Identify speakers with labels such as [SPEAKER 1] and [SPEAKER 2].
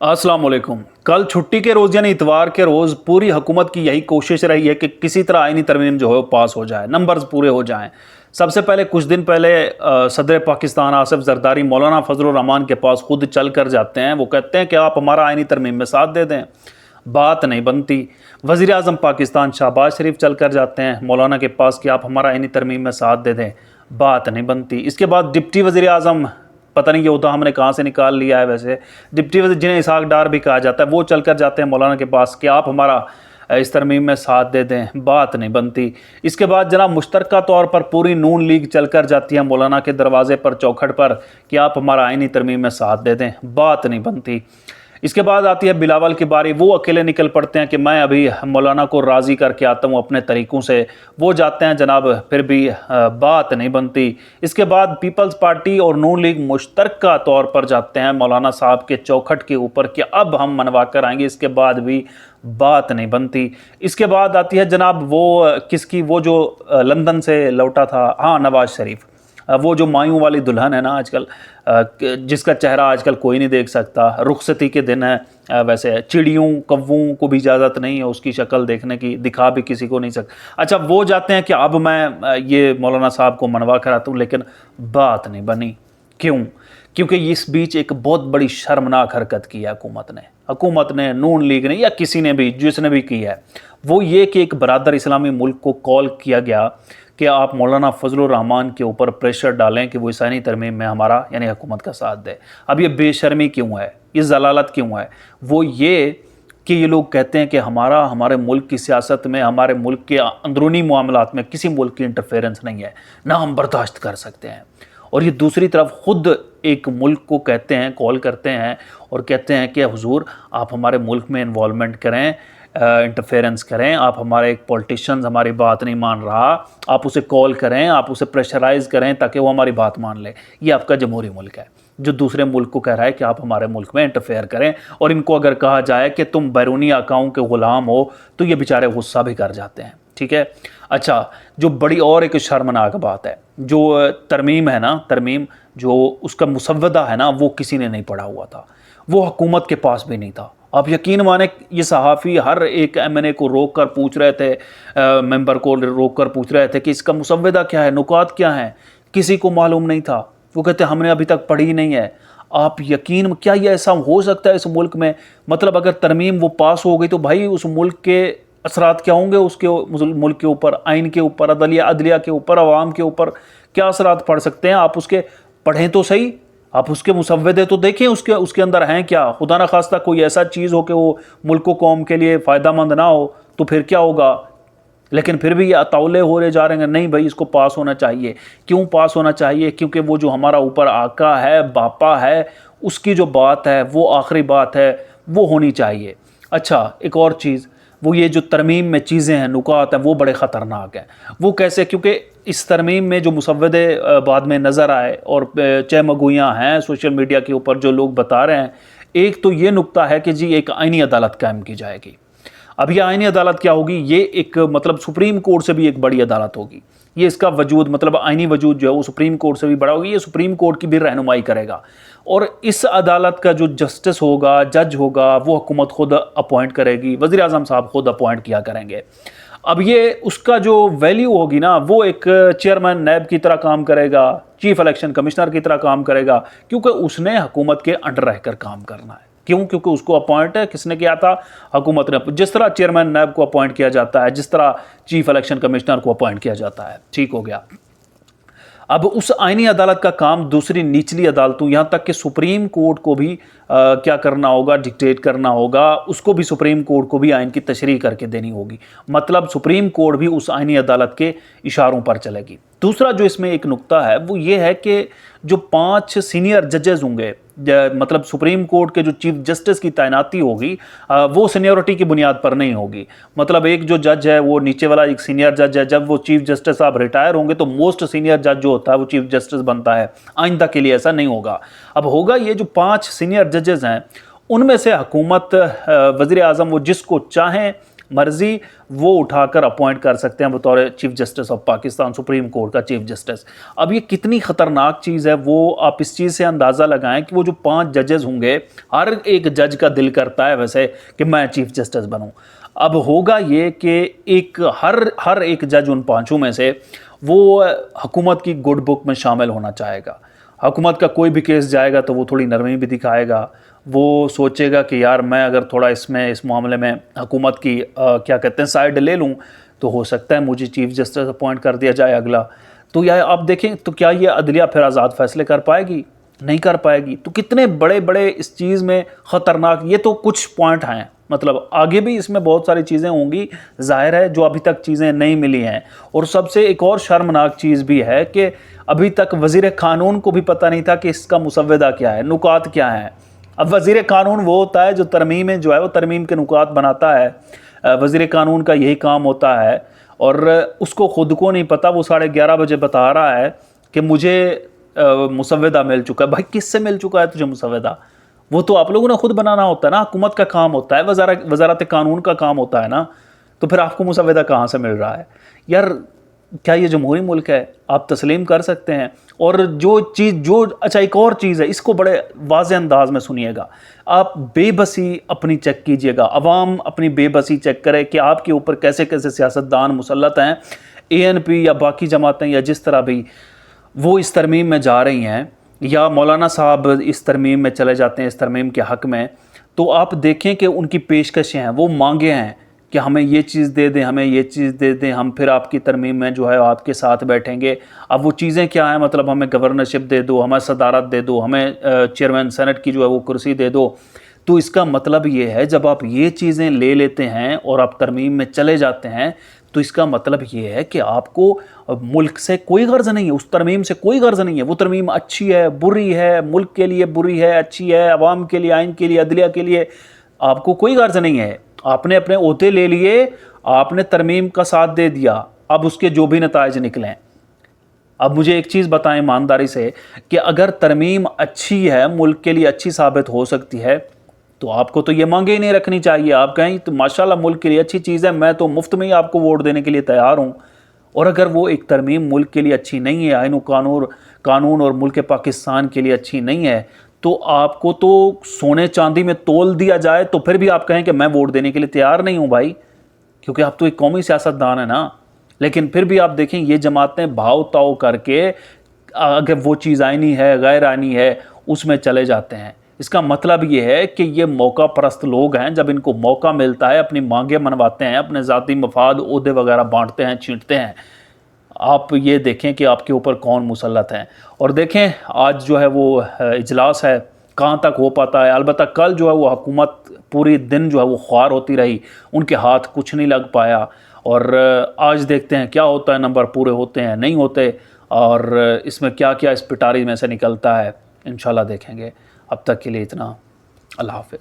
[SPEAKER 1] अस्सलाम वालेकुम। कल छुट्टी के रोज़ यानी इतवार के रोज़ पूरी हुकूमत की यही कोशिश रही है कि किसी तरह आईनी तरमीम जो है वो पास हो जाए, नंबर्स पूरे हो जाएं। सबसे पहले कुछ दिन पहले सदर पाकिस्तान आसिफ जरदारी मौलाना फजलुर रहमान के पास खुद चल कर जाते हैं। वो कहते हैं कि आप हमारा आईनी तरमीम में साथ दे दें, बात नहीं बनती। वज़ीर आज़म पाकिस्तान शहबाज शरीफ चल कर जाते हैं मौलाना के पास कि आप हमारा आईनी तरमीम में साथ दे दें, बात नहीं बनती। इसके बाद डिप्टी वज़ीर आज़म, पता नहीं ये होता हमने कहाँ से निकाल लिया है, वैसे डिप्टी वज़ीर जिन्हें इसहाक डार भी कहा जाता है, वो चल कर जाते हैं मौलाना के पास कि आप हमारा इस तरमीम में साथ दे दें, बात नहीं बनती। इसके बाद जनाब मुश्तरका तौर पर पूरी नून लीग चल कर जाती है मौलाना के दरवाज़े पर, चौखट पर कि आप हमारा आईनी तरमीम में साथ दे दें, बात नहीं बनती। इसके बाद आती है बिलावल की बारी। वो अकेले निकल पड़ते हैं कि मैं अभी मौलाना को राज़ी करके आता हूँ अपने तरीक़ों से। वो जाते हैं जनाब, फिर भी बात नहीं बनती। इसके बाद पीपल्स पार्टी और नून लीग मुश्तरका तौर पर जाते हैं मौलाना साहब के चौखट के ऊपर कि अब हम मनवा कर आएंगे, इसके बाद भी बात नहीं बनती। इसके बाद आती है जनाब वो किसकी, वो जो लंदन से लौटा था, हाँ नवाज़ शरीफ, वो जो मायूं वाली दुल्हन है ना आजकल, जिसका चेहरा आजकल कोई नहीं देख सकता। रुखसती के दिन है, वैसे चिड़ियों कव्वों को भी इजाज़त नहीं है उसकी शक्ल देखने की, दिखा भी किसी को नहीं सकता। अच्छा, वो जाते हैं कि अब मैं ये मौलाना साहब को मनवा कर आता हूँ, लेकिन बात नहीं बनी। क्यों? क्योंकि इस बीच एक बहुत बड़ी शर्मनाक हरकत की है हुकूमत ने, नून लीग ने, या किसी ने भी, जिसने भी की है, वो ये कि एक बरादर इस्लामी मुल्क को कॉल किया गया कि आप मौलाना फजलुर रहमान के ऊपर प्रेशर डालें कि वो ईसानी तरमीम में हमारा यानी हुकूमत का साथ दे। अब ये बेशर्मी क्यों है, ये ज़लालत क्यों है? वो ये कि ये लोग कहते हैं कि हमारे मुल्क की सियासत में, हमारे मुल्क के अंदरूनी मामलात में किसी मुल्क की इंटरफेरेंस नहीं है, ना हम बर्दाश्त कर सकते हैं। और ये दूसरी तरफ ख़ुद एक मुल्क को कहते हैं, कॉल करते हैं और कहते हैं कि हुजूर आप हमारे मुल्क में इन्वॉल्वमेंट करें, इंटरफेरेंस करें, आप हमारे एक पॉलिटिशियन हमारी बात नहीं मान रहा, आप उसे कॉल करें, आप उसे प्रेशराइज़ करें ताकि वो हमारी बात मान ले। ये आपका जमहूरी मुल्क है जो दूसरे मुल्क को कह रहा है कि आप हमारे मुल्क में इंटरफेयर करें। और इनको अगर कहा जाए कि तुम बैरूनी आकाओं के ग़ुलाम हो तो ये बेचारे गुस्सा भी कर जाते हैं। ठीक है। अच्छा, जो बड़ी और एक शर्मनाक बात है, जो तरमीम है ना, तरमीम जो उसका मुसव्वदा है ना, वो किसी ने नहीं पढ़ा हुआ था, वो हुकूमत के पास भी नहीं था। आप यकीन माने ये सहाफ़ी हर एक MNA को रोक कर पूछ रहे थे, मेंबर को रोक कर पूछ रहे थे कि इसका मुसव्वदा क्या है, नुकात क्या हैं, किसी को मालूम नहीं था। वो कहते हमने अभी तक पढ़ी नहीं है। आप यकीन, क्या ये ऐसा हो सकता है इस मुल्क में? मतलब अगर तरमीम वो पास हो गई तो भाई उस मुल्क के असरात क्या होंगे, उसके मुल्क के ऊपर, आइन के ऊपर, अदलिया के ऊपर, अवाम के ऊपर क्या असरात पड़ सकते हैं? आप उसके पढ़ें तो सही, आप उसके मुसव्वदे तो देखें, उसके अंदर हैं क्या। खुदा न खास्ता कोई ऐसा चीज़ हो कि वो मुल्क व कौम के लिए फ़ायदा मंद ना हो तो फिर क्या होगा। लेकिन फिर भी ये अतौले हो रहे जा रहे हैं, नहीं भाई इसको पास होना चाहिए। क्यों पास होना चाहिए? क्योंकि वो जो हमारा ऊपर आका है, बापा है, उसकी जो बात है वो आखिरी बात है, वो होनी चाहिए। अच्छा, एक और चीज़, वो ये जो तरमीम में चीज़ें हैं, नुकात हैं, वो बड़े ख़तरनाक हैं। वो कैसे? क्योंकि इस तरमीम में जो मुसव्वदे बाद में नज़र आए और चहमगोइयाँ हैं सोशल मीडिया के ऊपर जो लोग बता रहे हैं, एक तो ये नुक्ता है कि जी एक आइनी अदालत कायम की जाएगी। अब ये आइनी अदालत क्या होगी? ये एक मतलब सुप्रीम कोर्ट से भी एक बड़ी अदालत होगी। ये इसका वजूद, मतलब आइनी वजूद जो है वो सुप्रीम कोर्ट से भी बड़ा होगी। ये सुप्रीम कोर्ट की भी रहनुमाई करेगा और इस अदालत का जो जस्टिस होगा, जज होगा, वो हुकूमत खुद अपॉइंट करेगी, वज़ीर आज़म साहब खुद अपॉइंट किया करेंगे। अब ये उसका जो वैल्यू होगी ना, वो एक चेयरमैन नैब की तरह काम करेगा, चीफ इलेक्शन कमिश्नर की तरह काम करेगा, क्योंकि उसने हुकूमत के अंडर रहकर काम करना है। क्यों? क्योंकि उसको अपॉइंट है, किसने किया था? हुकूमत ने। जिस तरह चेयरमैन नैब को अपॉइंट किया जाता है, जिस तरह चीफ इलेक्शन कमिश्नर को अपॉइंट किया जाता है। ठीक हो गया। अब उस आइनी अदालत का काम दूसरी निचली अदालतों, यहाँ तक कि सुप्रीम कोर्ट को भी क्या करना होगा, डिक्टेट करना होगा, उसको भी सुप्रीम कोर्ट को भी आइन की तशरीह करके देनी होगी। मतलब सुप्रीम कोर्ट भी उस आइनी अदालत के इशारों पर चलेगी। दूसरा जो इसमें एक नुक्ता है वो ये है कि जो 5 सीनियर जजेस होंगे, मतलब सुप्रीम कोर्ट के जो चीफ जस्टिस की तैनाती होगी, वो सीनियरिटी की बुनियाद पर नहीं होगी। मतलब एक जो जज है वो नीचे वाला एक सीनियर जज है, जब वो चीफ जस्टिस साहब रिटायर होंगे तो मोस्ट सीनियर जज जो होता है वो चीफ जस्टिस बनता है। आइंदा के लिए ऐसा नहीं होगा। अब होगा ये जो 5 सीनियर जजेस हैं, उनमें से हुकूमत, वज़ीर आज़म वो जिसको चाहें مرضی وہ اٹھا کر اپوائنٹ کر سکتے ہیں بطور chief justice of Pakistan, supreme court کا چیف جسٹس۔ اب یہ کتنی خطرناک چیز ہے وہ آپ اس چیز سے اندازہ لگائیں کہ وہ جو 5 ججز ہوں گے، ہر ایک جج کا دل کرتا ہے ویسے کہ میں چیف جسٹس بنوں۔ اب ہوگا یہ کہ ہر ایک جج ان 5 میں سے وہ حکومت کی گڈ بک میں شامل ہونا چاہے گا۔ حکومت کا کوئی بھی کیس جائے گا تو وہ تھوڑی نرمی بھی دکھائے گا، وہ سوچے گا کہ یار میں اگر تھوڑا اس معاملے میں حکومت کی کیا کہتے ہیں سائیڈ لے لوں تو ہو سکتا ہے مجھے چیف جسٹس اپوائنٹ کر دیا جائے اگلا۔ تو یا آپ دیکھیں تو کیا یہ عدلیہ پھر آزاد فیصلے کر پائے گی؟ نہیں کر پائے گی۔ تو کتنے بڑے بڑے اس چیز میں خطرناک، یہ تو کچھ پوائنٹ ہیں، مطلب آگے بھی اس میں بہت ساری چیزیں ہوں گی ظاہر ہے جو ابھی تک چیزیں نہیں ملی ہیں۔ اور سب سے ایک اور شرمناک چیز بھی ہے کہ ابھی تک وزیر قانون کو بھی پتہ نہیں تھا کہ اس کا مسودہ کیا ہے، نکات کیا ہیں۔ اب وزیر قانون وہ ہوتا ہے جو ترمیمیں جو ہے وہ ترمیم کے نکات بناتا ہے، وزیر قانون کا یہی کام ہوتا ہے، اور اس کو خود کو نہیں پتہ، وہ 11:30 بجے بتا رہا ہے کہ مجھے مسودہ مل چکا ہے۔ بھائی کس سے مل چکا ہے تجھے مسودہ؟ وہ تو آپ لوگوں نے خود بنانا ہوتا ہے نا، حکومت کا کام ہوتا ہے، وزارت قانون کا کام ہوتا ہے نا، تو پھر آپ کو مسودہ کہاں سے مل رہا ہے؟ یار کیا یہ جمہوری ملک ہے؟ آپ تسلیم کر سکتے ہیں۔ اور اچھا ایک اور چیز ہے، اس کو بڑے واضح انداز میں سنیے گا، آپ بے بسی اپنی چیک کیجئے گا، عوام اپنی بے بسی چیک کرے کہ آپ کے اوپر کیسے کیسے سیاستدان مسلط ہیں، ANP یا باقی جماعتیں یا جس طرح بھی وہ اس ترمیم میں جا رہی ہیں، یا مولانا صاحب اس ترمیم میں چلے جاتے ہیں اس ترمیم کے حق میں، تو آپ دیکھیں کہ ان کی پیشکشیں ہیں، وہ مانگے ہیں کہ ہمیں یہ چیز دے دیں، ہمیں یہ چیز دے دیں، ہم پھر آپ کی ترمیم میں جو ہے آپ کے ساتھ بیٹھیں گے۔ اب وہ چیزیں کیا ہیں؟ مطلب ہمیں گورنرشپ دے دو، ہمیں صدارت دے دو، ہمیں چیئرمین سینٹ کی جو ہے وہ کرسی دے دو۔ تو اس کا مطلب یہ ہے جب آپ یہ چیزیں لے لیتے ہیں اور آپ ترمیم میں چلے جاتے ہیں تو اس کا مطلب یہ ہے کہ آپ کو ملک سے کوئی غرض نہیں ہے، اس ترمیم سے کوئی غرض نہیں ہے۔ وہ ترمیم اچھی ہے، بری ہے، ملک کے لیے بری ہے، اچھی ہے، عوام کے لیے، آئین کے لیے، عدلیہ کے لیے، آپ کو کوئی غرض نہیں ہے۔ آپ نے اپنے عہدے لے لیے، آپ نے ترمیم کا ساتھ دے دیا، اب اس کے جو بھی نتائج نکلیں۔ اب مجھے ایک چیز بتائیں ایمانداری سے کہ اگر ترمیم اچھی ہے، ملک کے لیے اچھی ثابت ہو سکتی ہے، تو آپ کو تو یہ مانگے ہی نہیں رکھنی چاہیے۔ آپ کہیں تو ماشاءاللہ ملک کے لیے اچھی چیز ہے، میں تو مفت میں ہی آپ کو ووٹ دینے کے لیے تیار ہوں۔ اور اگر وہ ایک ترمیم ملک کے لیے اچھی نہیں ہے، آئین و قانون اور ملک پاکستان کے لیے اچھی نہیں ہے، تو آپ کو تو سونے چاندی میں تول دیا جائے تو پھر بھی آپ کہیں کہ میں ووٹ دینے کے لیے تیار نہیں ہوں بھائی، کیونکہ آپ تو ایک قومی سیاستدان ہیں نا۔ لیکن پھر بھی آپ دیکھیں یہ جماعتیں بھاؤ تاؤ کر کے اگر وہ چیز آئینی ہے، غیر آئینی ہے، اس میں چلے جاتے ہیں۔ اس کا مطلب یہ ہے کہ یہ موقع پرست لوگ ہیں، جب ان کو موقع ملتا ہے اپنی مانگیں منواتے ہیں، اپنے ذاتی مفاد عہدے وغیرہ بانٹتے ہیں، چھینٹتے ہیں۔ آپ یہ دیکھیں کہ آپ کے اوپر کون مسلط ہیں۔ اور دیکھیں آج جو ہے وہ اجلاس ہے، کہاں تک ہو پاتا ہے۔ البتہ کل جو ہے وہ حکومت پوری دن جو ہے وہ خوار ہوتی رہی، ان کے ہاتھ کچھ نہیں لگ پایا۔ اور آج دیکھتے ہیں کیا ہوتا ہے، نمبر پورے ہوتے ہیں نہیں ہوتے، اور اس میں کیا کیا اس پٹاری میں سے نکلتا ہے، انشاءاللہ دیکھیں گے۔ اب تک کے لیے اتنا، اللہ حافظ۔